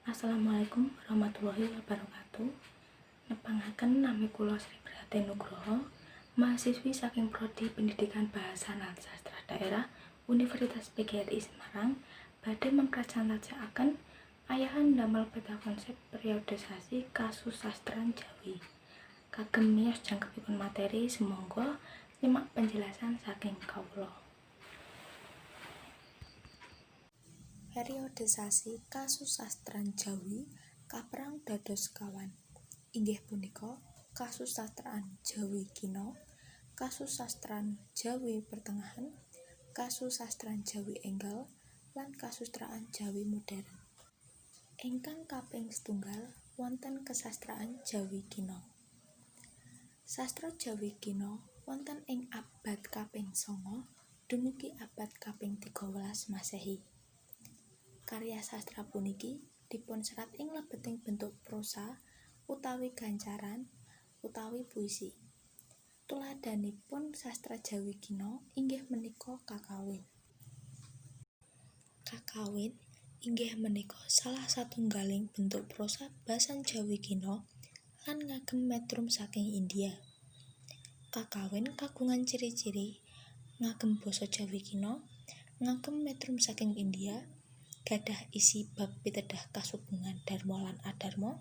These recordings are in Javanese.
Assalamualaikum warahmatullahi wabarakatuh. Nepangaken nami kula Sri Prihatin Nugroho, mahasiswi saking Prodi Pendidikan Bahasa lan Sastra Daerah Universitas PGRI Semarang badhe mempresentasiaken ayahan damel peta konsep periodisasi kasusastran Jawi. Kagem miyos jangkepipun materi, sumangga nyimak penjelasan saking kawula. Periodisasi kasusastran Jawi kaperang dados kawan, inggih punika kasusastraan Jawi Kina, kasusastran Jawi Pertengahan, kasusastran Jawi Enggal, lan kasusastraan Jawi Modern. Ingkang kaping setunggal wonten kesastraan Jawi Kina. Sastra Jawi Kina wonten ing abad kaping 9 dumugi abad kaping 13 Masehi. Karya sastra puniki dipunserat ing lebeting bentuk prosa utawi gancaran utawi puisi. Tuladhanipun sastra Jawi Kina inggih menika Kakawin. Kakawin inggih menika salah satunggaling bentuk prosa basa Jawi Kina lan ngagem metrum saking India. Kakawin kagungan ciri-ciri ngagem basa Jawi Kina, ngagem metrum saking India, gadah isi bab pitedah kasubungan dharma lan adharma,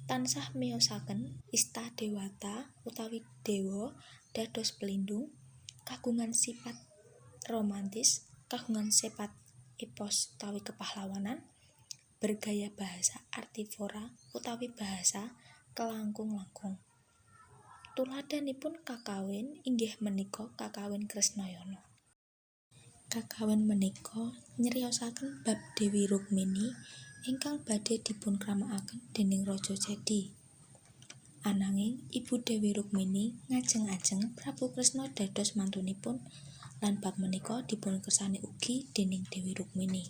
tansah miyosaken ista dewata utawi dewa dados pelindung, kagungan sifat romantis, kagungan sifat epos utawi kepahlawanan, bergaya bahasa artifora utawi bahasa kelangkung-langkung. Tuladhanipun Kakawin inggih menika Kakawin Krisnayana. Kakawin menika nyriyosaken bab Dewi Rukmini ingkang badhe dipunkramakaken déning Raja Jadi. Ananging Ibu Dewi Rukmini ngajeng-ajeng Prabu Kresna dados mantunipun lan bab menika dipunkersani ugi déning Dewi Rukmini.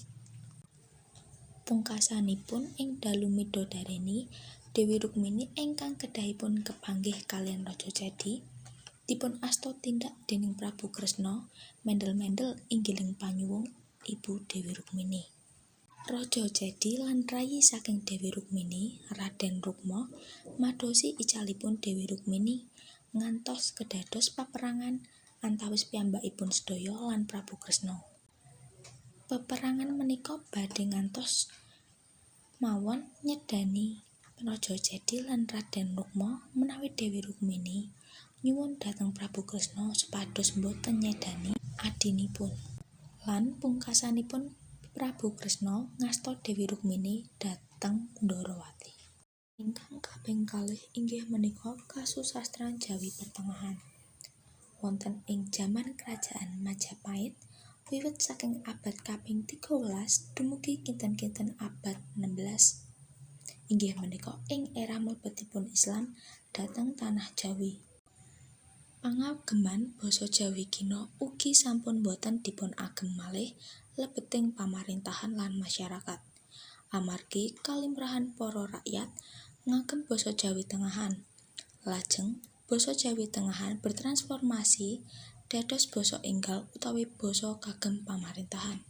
Pungkasanipun ing dalu midodareni Dewi Rukmini ingkang kedahipun kepanggih kaliyan Raja Jadi dipun asta tindak déning Prabu Kresna mendel-mendel inggiling panyuwung Ibu Dewi Rukmini. Raja Jadi lan rayi saking Dewi Rukmini, Raden Rukma, madosi icalipun Dewi Rukmini ngantos kedados paperangan antawis piyambakipun sedaya lan Prabu Kresna. Peperangan menika badhe ngantos mawon nyedani Raja Jadi lan Raden Rukma menawi Dewi Rukmini nyuwun dhateng Prabu Kresna supados boten nyedani adhinipun. Lan pungkasanipun Prabu Kresna ngasta Dewi Rukmini dhateng Ndarawati. Ingkang kaping kalih inggih menika kasusastran Jawi Pertengahan. Wonten ing jaman Kerajaan Majapahit wiwit saking abad kaping 13 dumugi kinten-kinten abad 16. Inggih menika ing era mlebetipun Islam dhateng tanah Jawi. Pangageman basa Jawi Kina ugi sampun boten dipun agem malih lebeting pamaréntahan lan masyarakat. Amargi kalimrahan para rakyat ngagem basa Jawi Tengahan. Lajeng basa Jawi Tengahan bertransformasi dados basa enggal utawi basa kagem pamaréntahan.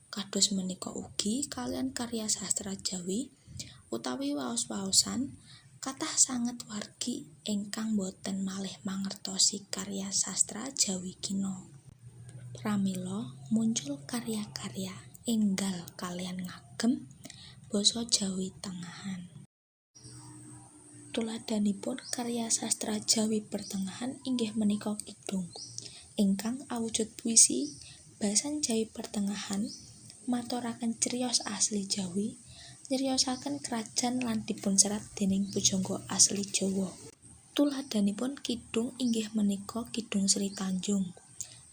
Kados menika ugi kaliyan karya sastra Jawi utawi waos-waosan kathah sanget wargi ingkang boten malih mangertosi karya sastra Jawi Kina. Pramila muncul karya-karya enggal kaliyan ngagem basa Jawi Tengahan. Tuladhanipun karya sastra Jawi Pertengahan inggih menika Kidung, ingkang awujud puisi basan Jawi Pertengahan maturaken criyos asli Jawi, nyriyosaken krajan lan dipunserat déning pujangga asli Jawa. Tuladhanipun Kidung inggih menika Kidung Sri Tanjung,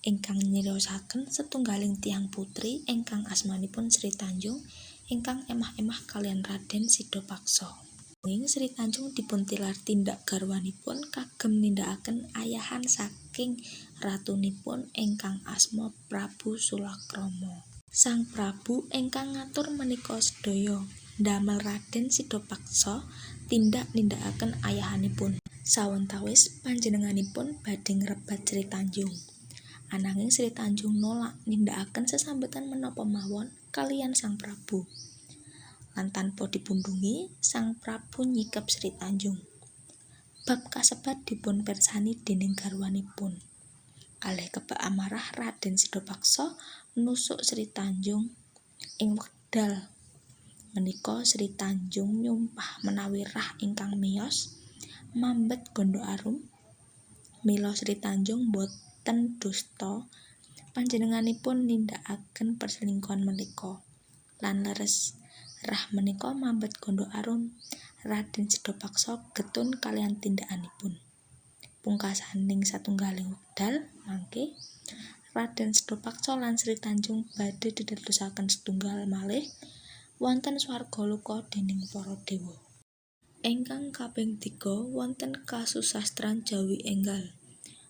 ingkang nyriyosaken setunggaling tiyang putri ingkang asmanipun Sri Tanjung ingkang emah-emah kaliyan Raden Sidapaksa. Nanging Sri Tanjung dipuntilar tindak garwanipun kagem nindakaken ayahan saking ratunipun ingkang asma Prabu Sulakrama. Sang Prabu ingkang ngatur menika sedaya ndamel Raden Sidapaksa tindak nindakaken ayahanipun. Sawentawis panjenenganipun badhe ngrebat Sri Tanjung. Ananging Sri Tanjung nolak nindakaken sesambetan menapa mawon kaliyan Sang Prabu. nindakaken tanpa dipundhungi, Sang Prabu nyikep Sri Tanjung. Bab kasebat dipun pirsani déning garwanipun. Kalih kebak amarah Raden Sidapaksa nusuk Sri Tanjung ing wekdal menika Sri Tanjung nyumpah menawi rah ingkang miyos mambet Ganda Arum. Mila Sri Tanjung boten dusta panjenenganipun nindakaken perselingkuhan menika lan leres rah menika mambet Ganda Arum. Raden Sidapaksa getun kaliyan tindakanipun. Pungkasaning satunggaling wekdal mangke Raden Sidapaksa lan Sri Tanjung badhe didadosaken setunggal malih wonten swarga loka déning para dewa. Ingkang kaping 3 wonten kasusastran Jawi enggal.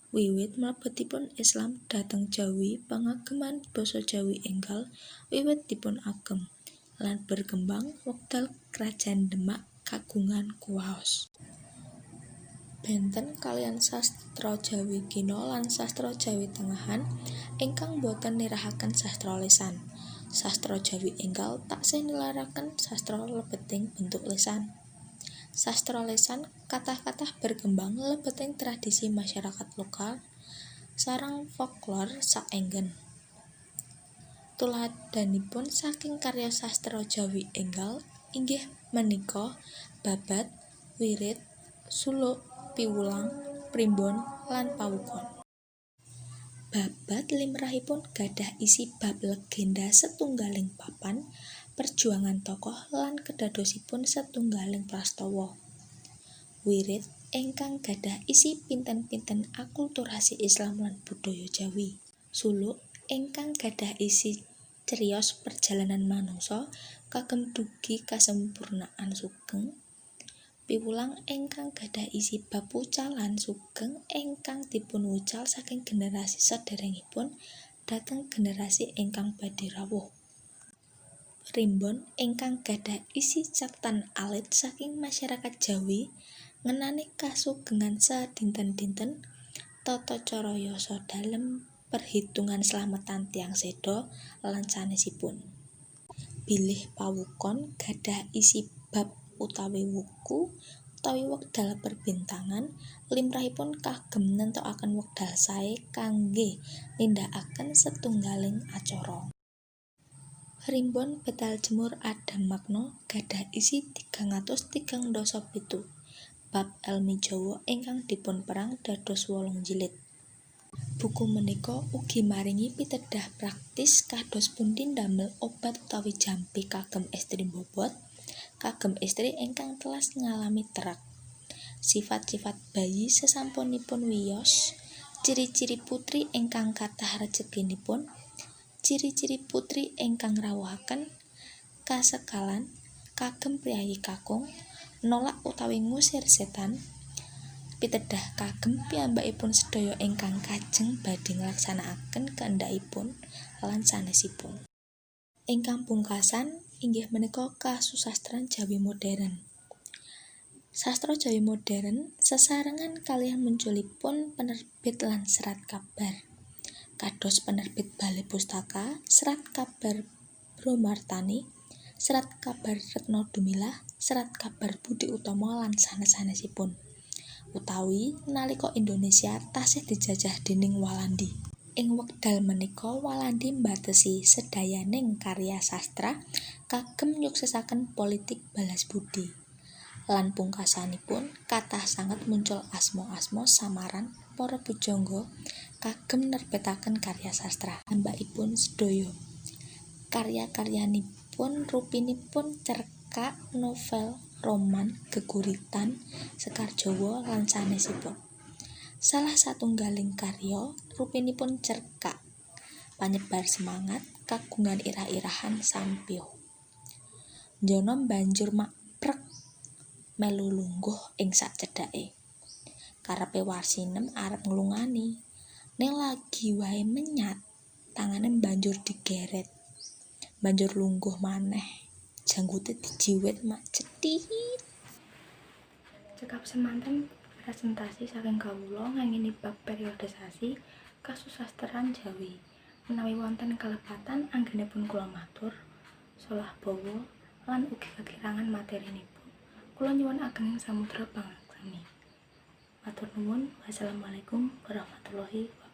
Wiwit mlebetipun Islam dhateng Jawi, pangageman basa Jawi enggal wiwit dipun agem lan berkembang wekdal Krajan Demak kagungan kuwaos. Benten kaliyan sastra Jawi Kina lan sastra Jawi Tengahan ingkang boten nirahaken sastra lisan. Sastra Jawi enggal taksih nilaraken sastra lebeting bentuk lisan. Sastra lisan kathah-kathah berkembang lebeting tradisi masyarakat lokal sareng folklor saenggen. Tuladhanipun saking karya sastra Jawi enggal inggih menika Babad, Wirid, Suluk, Piwulang, Primbon, lan Pawukon. Babad limrahipun gadhah isi bab legenda setunggaling papan perjuangan tokoh lan kedadosipun setunggaling prastawa. Wirid ingkang gadhah isi pinten-pinten akulturasi Islam lan budaya Jawi. Suluk ingkang gadhah isi criyos perjalanan manungsa kagem dugi kasempurnaan sugeng. Piwulang ingkang gadhah isi bab wucal lan sugeng ingkang dipun wucal saking generasi sadèrèngipun dhateng generasi ingkang badhé rawuh. Primbon ingkang gadhah isi catan alit saking masyarakat Jawi ngenani kasugengan sadinten-dinten, tata cara yasa dalem, perhitungan slametan tiyang seda lan sanesipun. Bilih Pawukon gadhah isi bab utawi wuku utawi wekdal perbintangan limrahipun kagem nentokaken wekdal sae kangge nindakaken setunggaling acara. Rimbon Betal Jemur Adam Magna gadhah isi 337 bab elmi Jawa ingkang dipun perang dados 8 jilid. Buku menika ugi maringi pitedah praktis kados pundi ndamel obat utawi jampi kagem estri bobot, kagem estri ingkang telas ngalami terak, sifat-sifat bayi sesampunipun wiyos, ciri-ciri putri ingkang kathah rejekinipun, ciri-ciri putri ingkang rawuhaken, kasekalan kagem priyayi kakung, nolak utawi ngusir setan, pitedah kagem piyambakipun sedaya ingkang kajeng badhe nglaksanakaken kehendakipun lan sanesipun. Ingkang pungkasan inggih menika kasusastran Jawi modern. Sastra Jawi modern sesarengan kaliyan munculipun penerbit lan serat kabar. Kados penerbit Balai Pustaka, Serat Kabar Bromartani, Serat Kabar Retno Dumilah, Serat Kabar Budi Utomo lan sanes-sanesipun. Utawi nalika Indonesia tasih dijajah déning Walandi. Ing wekdal menika Walandi mbatesi sedayaning karya sastra kagem nyuksesaken politik balas budi. Lan pungkasanipun kathah sanget muncul asma-asma samaran para pujangga kagem nerbitaken karya sastra. Ambakipun sedaya karya-karyanipun rupinipun cerkak, novel, roman, geguritan, sekar Jawa lan sanesipun. Salah satunggaling karya rupinipun cerkak, panyebar semangat kagungan irah-irahan sampyuh. Njana banjur maprek melu lungguh ing sacedhake. Karepe Warsinem arep nglungani, ning lagi wae menyat, tangane banjur digeret. Banjur lungguh maneh, janggute dijiwit mak cethit. Cekap semanten presentasi saking kawula ngangeni bab periodisasi kasusastran Jawi. Menawi wonten kalepatan anggenipun kula matur, solah bawa lan ugi kekirangan materinipun. Kula nyuwun ageng samudra pangaksami. Matur nuwun. Wassalamualaikum warahmatullahi wabarakatuh.